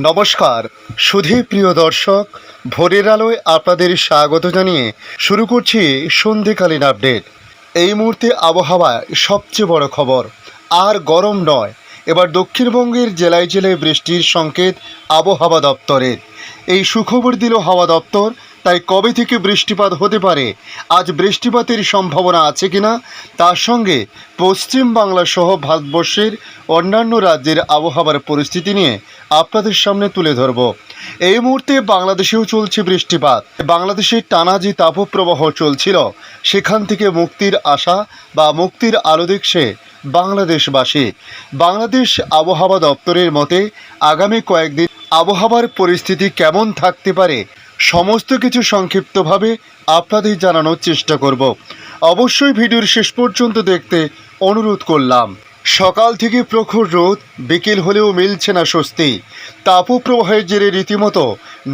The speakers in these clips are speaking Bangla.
নমস্কার সুধী প্রিয় দর্শক, ভোরের আলোয় আপনাদের স্বাগত জানিয়ে শুরু করছি সন্ধ্যেকালীন আপডেট। এই মুহূর্তে আবহাওয়ায় সবচেয়ে বড় খবর, আর গরম নয়, এবার দক্ষিণবঙ্গের জেলায় জেলায় বৃষ্টির সংকেত আবহাওয়া দপ্তরের। এই সুখবর দিল হাওয়া দপ্তর। তাই কবে থেকে বৃষ্টিপাত হতে পারে, আজ বৃষ্টিপাতের সম্ভাবনা আছে কিনা, তার সঙ্গে পশ্চিম বাংলা সহ ভারতবর্ষের অন্যান্য রাজ্যের আবহাওয়ার পরিস্থিতি নিয়ে আপনাদের সামনে তুলে ধরব। এই মুহূর্তে বাংলাদেশেও চলছে বৃষ্টিপাত। বাংলাদেশে টানা যে তাপপ্রবাহ চলছিল, সেখান থেকে মুক্তির আশা বা মুক্তির আলো দেখছে বাংলাদেশবাসী। বাংলাদেশ আবহাওয়া দপ্তরের মতে আগামী কয়েকদিন আবহাওয়ার পরিস্থিতি কেমন থাকতে পারে সমস্ত কিছু সংক্ষিপ্তভাবে আপনাদের জানানোর চেষ্টা করব। অবশ্যই ভিডিওর শেষ পর্যন্ত দেখতে অনুরোধ করলাম। সকাল থেকে প্রখর রোদ, বিকেল হলেও মিলছে না স্বস্তি। তাপপ্রবাহের জেরে রীতিমতো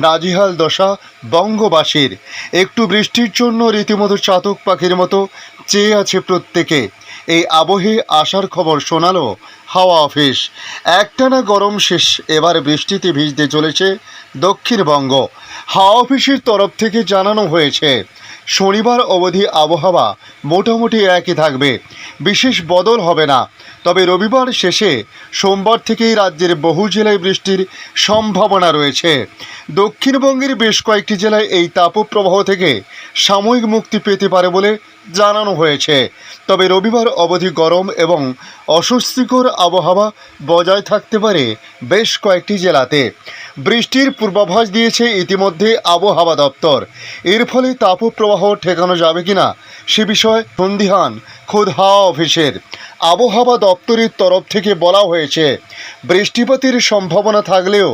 নাজেহাল দশা বঙ্গবাসীর। একটু বৃষ্টির জন্য রীতিমতো চাতক পাখির মতো চেয়ে আছে প্রত্যেকে। এই আবহে আসার খবর শোনালো হাওয়া অফিস। একটানা গরম শেষ, এবার বৃষ্টিতে ভিজতে চলেছে দক্ষিণবঙ্গ। হাওয়া অফিসের তরফ থেকে জানানো হয়েছে শনিবার অবধি আবহাওয়া মোটামুটি একই থাকবে, বিশেষ বদল হবে না। তবে রবিবার শেষে সোমবার থেকেই রাজ্যের বহু জেলায় বৃষ্টির সম্ভাবনা রয়েছে। দক্ষিণবঙ্গের বেশ কয়েকটি জেলায় এই তাপপ্রবাহ থেকে সাময়িক মুক্তি পেতে পারে বলে জানানো হয়েছে। তবে রবিবার অবধি গরম এবং অস্বস্তিকর আবহাওয়া বজায় থাকতে পারে বেশ কয়েকটি জেলাতে। বৃষ্টির পূর্বাভাস দিয়েছে ইতিমধ্যে আবহাওয়া দপ্তর। এর ফলে তাপপ্রবাহ ঠেকানো যাবে কিনা সে বিষয়ে সন্দিহান খোদ হাওয়া অফিসের। আবহাওয়া দপ্তরের তরফ থেকে বলা হয়েছে বৃষ্টিপাতের সম্ভাবনা থাকলেও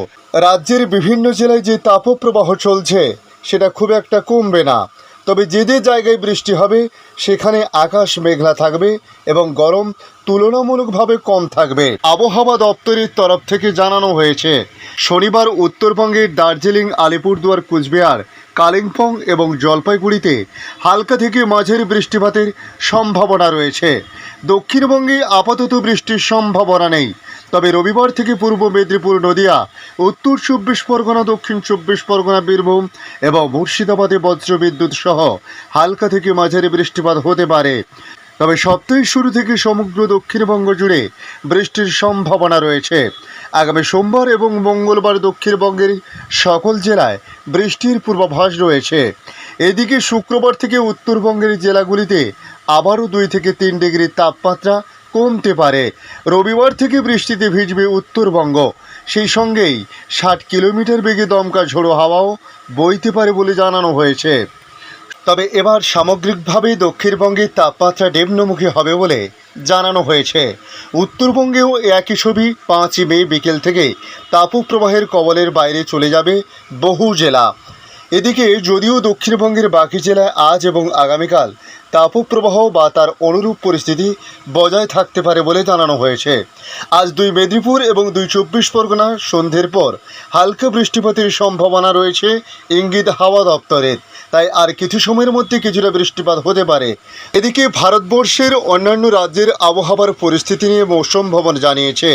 রাজ্যের বিভিন্ন জেলায় যে তাপপ্রবাহ চলছে সেটা খুব একটা কমবে না। তবে যে যে জায়গায় বৃষ্টি হবে সেখানে আকাশ মেঘলা থাকবে এবং গরম তুলনামূলকভাবে কম থাকবে। আবহাওয়া দপ্তরের তরফ থেকে জানানো হয়েছে শনিবার উত্তরবঙ্গের দার্জিলিং, আলিপুরদুয়ার, কুচবিহার, কালিম্পং এবং জলপাইগুড়িতে হালকা থেকে মাঝারি বৃষ্টিপাতের সম্ভাবনা রয়েছে। দক্ষিণবঙ্গে আপাতত বৃষ্টির সম্ভাবনা নেই। তবে রবিবার থেকে পূর্ব মেদিনীপুর, নদিয়া, উত্তর 24 পরগনা, দক্ষিণ 24 পরগনা, বীরভূম এবং মুর্শিদাবাদে বজ্রবিদ্যুৎ সহ হালকা থেকে মাঝারি বৃষ্টিপাত হতে পারে। তবে সপ্তাহের শুরু থেকে সমগ্র দক্ষিণবঙ্গ জুড়ে বৃষ্টির সম্ভাবনা রয়েছে। আগামী সোমবার এবং মঙ্গলবার দক্ষিণবঙ্গের সকল জেলায় বৃষ্টির পূর্বাভাস রয়েছে। এদিকে শুক্রবার থেকে উত্তরবঙ্গের জেলাগুলিতে আবারও 2 থেকে 3 ডিগ্রি তাপমাত্রা কমতে পারে। রবিবার থেকে বৃষ্টিতে ভিজবে উত্তরবঙ্গ, সেই সঙ্গেই 60 কিলোমিটার বেগে দমকা ঝোড়ো হাওয়াও বইতে পারে বলে জানানো হয়েছে। তবে এবার সামগ্রিকভাবে দক্ষিণবঙ্গের তাপমাত্রা নিম্নমুখী হবে বলে জানানো হয়েছে। উত্তরবঙ্গেও একই ছবি। 5ই মে বিকেল থেকে তাপপ্রবাহের কবলের বাইরে চলে যাবে বহু জেলা। এদিকে যদিও দক্ষিণবঙ্গের বাকি জেলায় আজ এবং আগামীকাল তাপপ্রবাহ বা তার অনুরূপ পরিস্থিতি বজায় থাকতে পারে বলে জানানো হয়েছে। আজ 2 মেদিনীপুর এবং 2 24 পরগনা সন্ধ্যের পর হালকা বৃষ্টিপাতের সম্ভাবনা রয়েছে ইঙ্গিত হাওয়া দপ্তরের। তাই আর কিছু সময়ের মধ্যে কিছুটা বৃষ্টিপাত হতে পারে। এদিকে ভারতবর্ষের অন্যান্য রাজ্যের আবহাওয়ার পরিস্থিতি নিয়ে মৌসুম ভবন জানিয়েছে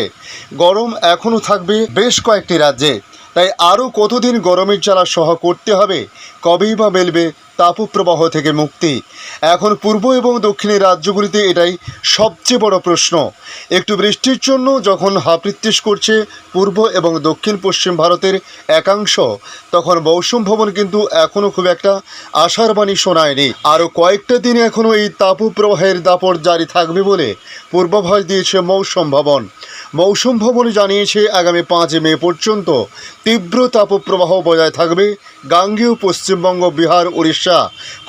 গরম এখনও থাকবে বেশ কয়েকটি রাজ্যে। তাই আরও কতদিন গরমের জ্বালা সহ করতে হবে, কবেই বা মেলবে তাপপ্রবাহ থেকে মুক্তি? এখন পূর্ব এবং দক্ষিণের রাজ্যগুলিতে এটাই সবচেয়ে বড় প্রশ্ন। একটু বৃষ্টির জন্য যখন হাপিত্যেশ করছে পূর্ব এবং দক্ষিণ পশ্চিম ভারতের একাংশ, তখন মৌসুম ভবন কিন্তু এখনও খুব একটা আশার বাণী শোনায়নি। আরও কয়েকটা দিন এখনও এই তাপপ্রবাহের দাপট জারি থাকবে বলে পূর্বাভাস দিয়েছে মৌসুম ভবন। মৌসুম ভবন জানিয়েছে আগামী 5 মে পর্যন্ত তীব্র তাপপ্রবাহ বজায় থাকবে গাঙ্গেয় পশ্চিমবঙ্গ, বিহার, উড়িষ্যা,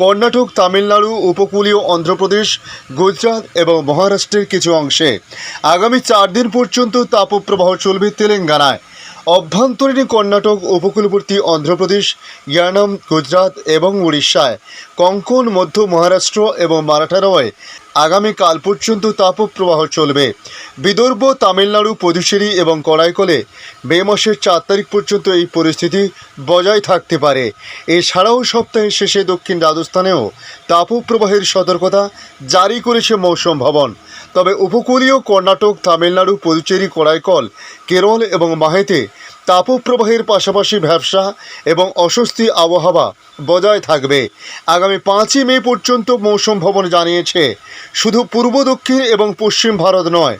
কর্ণাটক, তামিলনাড়ু, উপকূলীয় অন্ধ্রপ্রদেশ, গুজরাট এবং মহারাষ্ট্রের কিছু অংশে। আগামী 4 দিন পর্যন্ত তাপপ্রবাহ চলবে তেলেঙ্গানায়। অভ্যন্তরীণ কর্ণাটক, উপকূলবর্তী অন্ধ্রপ্রদেশ, ইয়ানাম, গুজরাট এবং উড়িষ্যায়, কঙ্কন, মধ্য মহারাষ্ট্র এবং মারাঠাওয়ায় আগামীকাল পর্যন্ত তাপপ্রবাহ চলবে। বিদর্ভ, তামিলনাড়ু, পুদুচেরি এবং করাইকলে মে মাসের 4 তারিখ পর্যন্ত এই পরিস্থিতি বজায় থাকতে পারে। এছাড়াও সপ্তাহের শেষে দক্ষিণ রাজস্থানেও তাপপ্রবাহের সতর্কতা জারি করেছে মৌসুম ভবন। তবে উপকূলীয় কর্ণাটক, তামিলনাড়ু, পুদুচেরি, করাইকল, কেরল এবং মাহেতে তাপপ্রবাহের পাশাপাশি ভ্যাপসা এবং অস্বস্তি আবহাওয়া বজায় থাকবে। আগামী 5ই মে পর্যন্ত মৌসুম ভবন জানিয়েছে শুধু পূর্ব দক্ষিণ এবং পশ্চিম ভারত নয়,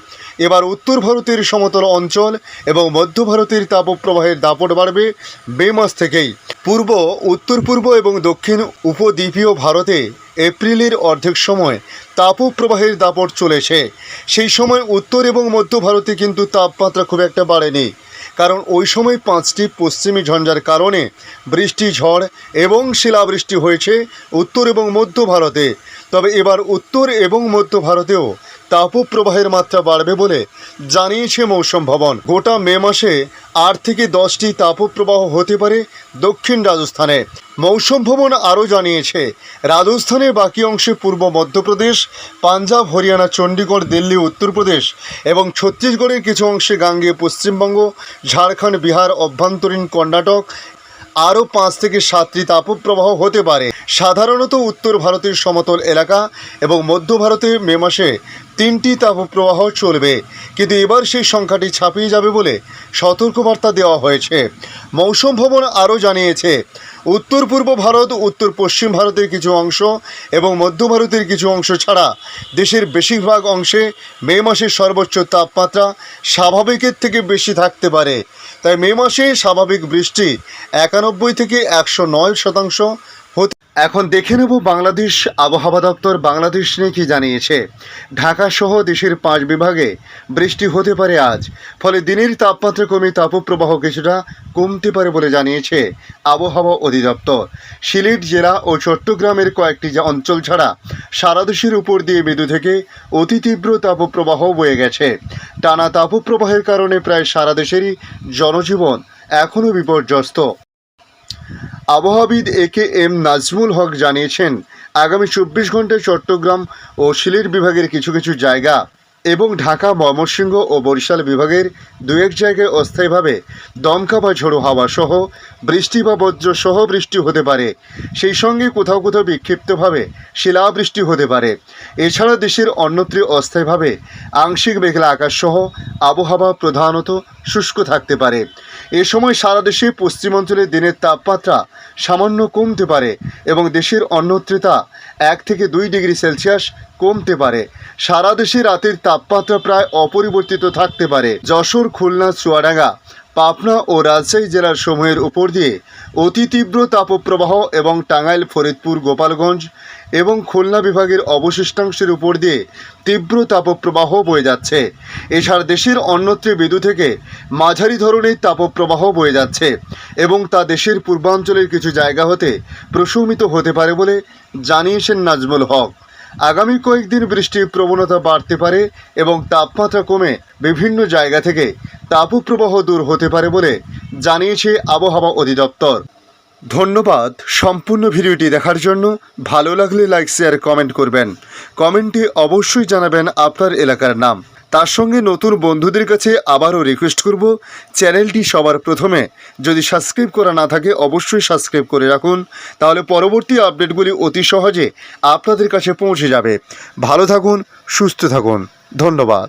এবার উত্তর ভারতের সমতল অঞ্চল এবং মধ্য ভারতের তাপপ্রবাহের দাপট বাড়বে মে মাস থেকেই। পূর্ব, উত্তর পূর্ব এবং দক্ষিণ উপদ্বীপীয় ভারতে এপ্রিলের অর্ধেক সময় তাপপ্রবাহের দাপট চলেছে। সেই সময় উত্তর এবং মধ্য ভারতে কিন্তু তাপমাত্রা খুব একটা বাড়েনি, কারণ ওই সময় 5টি পশ্চিমী ঝঞ্ঝার কারণে বৃষ্টি, ঝড় এবং শিলাবৃষ্টি হয়েছে উত্তর এবং মধ্য ভারতে। তবে এবার উত্তর এবং মধ্য ভারতেও তাপপ্রবাহের মাত্রা বাড়বে বলে জানিয়েছে মৌসুম ভবন। গোটা মে মাসে 8 থেকে 10টি তাপপ্রবাহ হতে পারে দক্ষিণ রাজস্থানে। মৌসুম ভবন আরও জানিয়েছে রাজস্থানের বাকি অংশে পূর্ব মধ্যপ্রদেশ, পাঞ্জাব, হরিয়ানা, চণ্ডীগড়, দিল্লি, উত্তরপ্রদেশ এবং ছত্তিশগড়ের কিছু অংশে গাঙ্গেয় পশ্চিমবঙ্গ, ঝাড়খণ্ড, বিহার, অভ্যন্তরীণ কর্ণাটক আরও 5 থেকে 7টি তাপপ্রবাহ হতে পারে। সাধারণত উত্তর ভারতের সমতল এলাকা এবং মধ্য ভারতে মে মাসে 3টি তাপপ্রবাহ চলবে, কিন্তু এবার সেই সংখ্যাটি ছাপিয়ে যাবে বলে সতর্কবার্তা দেওয়া হয়েছে। মৌসুম ভবন আরও জানিয়েছে উত্তর পূর্ব ভারত, উত্তর পশ্চিম ভারতের কিছু অংশ এবং মধ্য ভারতের কিছু অংশ ছাড়া দেশের বেশিরভাগ অংশে মে মাসের সর্বোচ্চ তাপমাত্রা স্বাভাবিকের থেকে বেশি থাকতে পারে। তাই মে মাসে স্বাভাবিক বৃষ্টি 91 থেকে 109% হতে। এখন দেখে নেব বাংলাদেশ আবহাওয়া দপ্তর বাংলাদেশ নিয়ে কী জানিয়েছে। ঢাকা সহ দেশের 5 বিভাগে বৃষ্টি হতে পারে আজ, ফলে দিনের তাপমাত্রা কমে তাপপ্রবাহ কিছুটা কমতে পারে বলে জানিয়েছে আবহাওয়া অধিদপ্তর। সিলেট জেলা ও চট্টগ্রামের কয়েকটি অঞ্চল ছাড়া সারা দেশের উপর দিয়ে মৃদু থেকে অতি তীব্র তাপপ্রবাহ বয়ে গেছে। টানা তাপপ্রবাহের কারণে প্রায় সারা দেশেরই জনজীবন এখনও বিপর্যস্ত। আবহাওয়াবিদ এম নাজমুল হক জানিয়েছেন আগামী 24 ঘন্টায় চট্টগ্রাম ও সিলেট বিভাগের কিছু কিছু জায়গা এবং ঢাকা, ময়মনসিংহ ও বরিশাল বিভাগের 2-1 জায়গায় অস্থায়ীভাবে দমকা বা ঝোড়ো হাওয়া সহ বৃষ্টি বা বজ্র সহ বৃষ্টি হতে পারে। সেই সঙ্গে কোথাও কোথাও বিক্ষিপ্তভাবে শিলাবৃষ্টি হতে পারে। এছাড়া দেশের অন্যত্র অস্থায়ীভাবে আংশিক মেঘলা আকাশ সহ আবহাওয়া প্রধানত শুষ্ক থাকতে পারে। এ সময় সারা দেশে পশ্চিমাঞ্চলে দিনের তাপমাত্রা সামান্য কমতে পারে এবং দেশের অন্যত্র তা 1 থেকে 2 ডিগ্রি সেলসিয়াস কমতে পারে। সারা দেশে রাতের তাপমাত্রা প্রায় অপরিবর্তিত থাকতে পারে। যশোর, খুলনা, চুয়াডাঙ্গা, পাবনা ও রাজশাহী জেলার সমূহের উপর দিয়ে অতি তীব্র তাপপ্রবাহ এবং টাঙ্গাইল, ফরিদপুর, গোপালগঞ্জ এবং খুলনা বিভাগের অবশিষ্টাংশের উপর দিয়ে তীব্র তাপপ্রবাহ বয়ে যাচ্ছে। এছাড়া দেশের অন্যত্র মৃদু থেকে মাঝারি ধরনের তাপপ্রবাহ বয়ে যাচ্ছে এবং তা দেশের পূর্বাঞ্চলের কিছু জায়গা হতে প্রশমিত হতে পারে বলে জানিয়েছেন নাজমুল হক। আগামী কয়েকদিন বৃষ্টির প্রবণতা বাড়তে পারে এবং তাপমাত্রা কমে বিভিন্ন জায়গা থেকে তাপপ্রবাহ দূর হতে পারে বলে জানিয়েছে আবহাওয়া অধিদপ্তর। ধন্যবাদ সম্পূর্ণ ভিডিওটি দেখার জন্য। ভালো লাগলে লাইক, শেয়ার, কমেন্ট করবেন। কমেন্টে অবশ্যই জানাবেন আপনার এলাকার নাম। তার সঙ্গে নতুন বন্ধুদের কাছে আবারও রিকোয়েস্ট করব, চ্যানেলটি সবার প্রথমে যদি সাবস্ক্রাইব করা না থাকে অবশ্যই সাবস্ক্রাইব করে রাখুন, তাহলে পরবর্তী আপডেটগুলি অতি সহজে আপনাদের কাছে পৌঁছে যাবে। ভালো থাকুন, সুস্থ থাকুন, ধন্যবাদ।